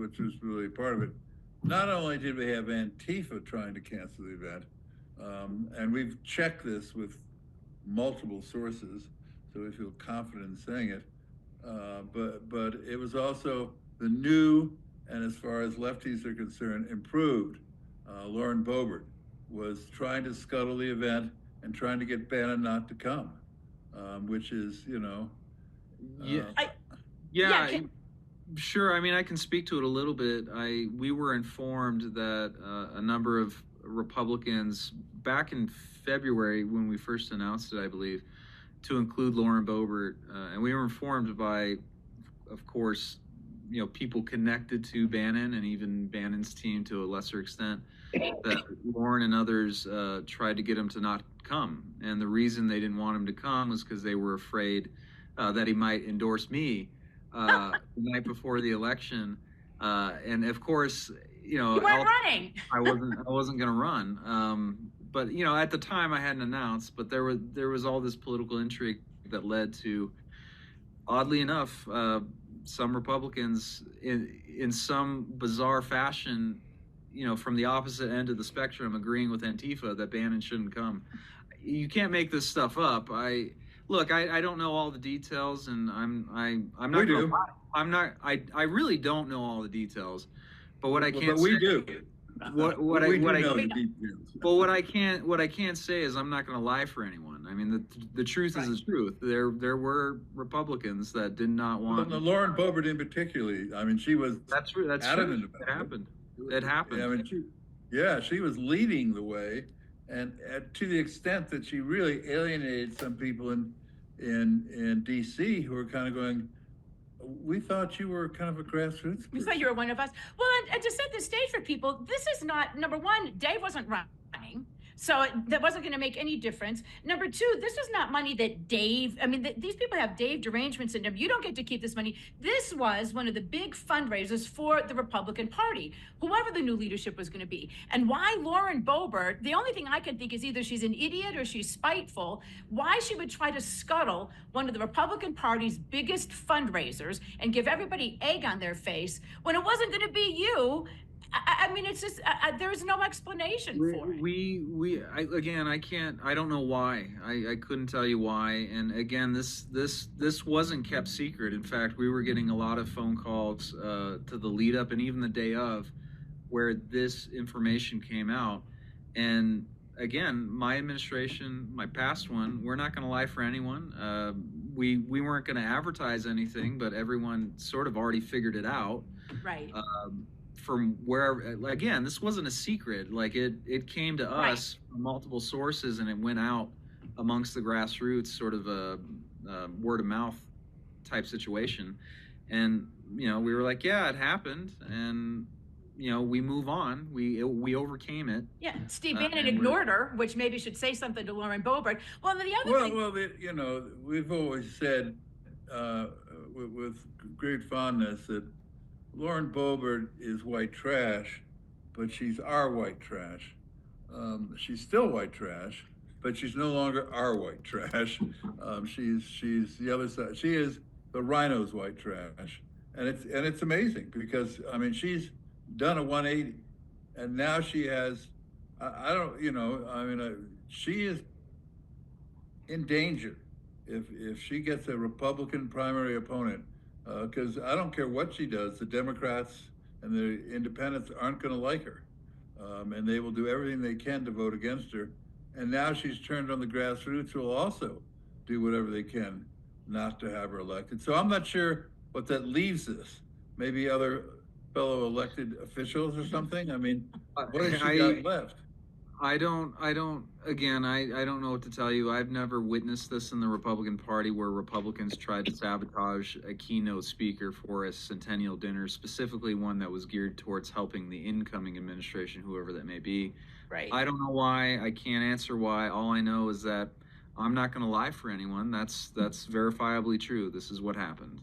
which was really part of it. Not only did we have Antifa trying to cancel the event, and we've checked this with multiple sources, so we feel confident in saying it. But it was also the new, and as far as lefties are concerned, improved. Lauren Boebert was trying to scuttle the event and trying to get Bannon not to come, which is, Yeah, I, yeah, can, sure. I mean, I can speak to it a little bit. We were informed that a number of Republicans back in February when we first announced it, I believe, to include Lauren Boebert, and we were informed by, of course, people connected to Bannon and even Bannon's team to a lesser extent, that Lauren and others tried to get him to not come. And the reason they didn't want him to come was because they were afraid that he might endorse me the night before the election. And of course, you weren't running. I wasn't going to run. But at the time I hadn't announced, but there was all this political intrigue that led to, oddly enough, some Republicans in some bizarre fashion, from the opposite end of the spectrum, agreeing with Antifa that Bannon shouldn't come. You can't make this stuff up. I don't know all the details, and I'm not. We do. I really don't know all the details, but what I can. But we do. What we I know the details. Well, what I can't say is I'm not going to lie for anyone. I mean, the truth is the truth. There were Republicans that did not want. Well, Lauren Boebert in particular. I mean, she was. That's true. Adamant It happened. It happened. I mean, she was leading the way, and to the extent that she really alienated some people in D.C. who were kind of going, we thought you were kind of a grassroots person. We thought you were one of us. Well, and to set the stage for people, this is not, number one, Dave wasn't running, so that wasn't going to make any difference. Number two, this was not money that Dave, these people have Dave derangement syndrome. You don't get to keep this money. This was one of the big fundraisers for the Republican Party, whoever the new leadership was going to be. And why Lauren Boebert, the only thing I can think is either she's an idiot or she's spiteful, why she would try to scuttle one of the Republican Party's biggest fundraisers and give everybody egg on their face when it wasn't going to be you. I mean, it's just there's no explanation for it. I don't know why. I couldn't tell you why. And again, this wasn't kept secret. In fact, we were getting a lot of phone calls to the lead up and even the day of, where this information came out. And again, my administration, my past one, we're not going to lie for anyone. We weren't going to advertise anything, but everyone sort of already figured it out. Right. From where, again, this wasn't a secret. Like it came to us from multiple sources, and it went out amongst the grassroots, sort of a word of mouth type situation. And we were like, yeah, it happened, and we move on. We overcame it. Yeah, Steve Bannon ignored her, which maybe should say something to Lauren Boebert. Well, the other thing. Well, we've always said with great fondness that Lauren Boebert is white trash, but she's our white trash. She's still white trash, but she's no longer our white trash. She's the other side. She is the RINO's white trash, and it's amazing because she's done a 180, and now she has. She is in danger if she gets a Republican primary opponent. Because I don't care what she does, the Democrats and the independents aren't going to like her. And they will do everything they can to vote against her. And now she's turned on the grassroots, who will also do whatever they can not to have her elected. So I'm not sure what that leaves us. Maybe other fellow elected officials or something? I mean, what has she got left? I don't know what to tell you. I've never witnessed this in the Republican Party where Republicans tried to sabotage a keynote speaker for a centennial dinner, specifically one that was geared towards helping the incoming administration, whoever that may be. Right. I don't know why. I can't answer why. All I know is that I'm not going to lie for anyone. That's verifiably true. This is what happened.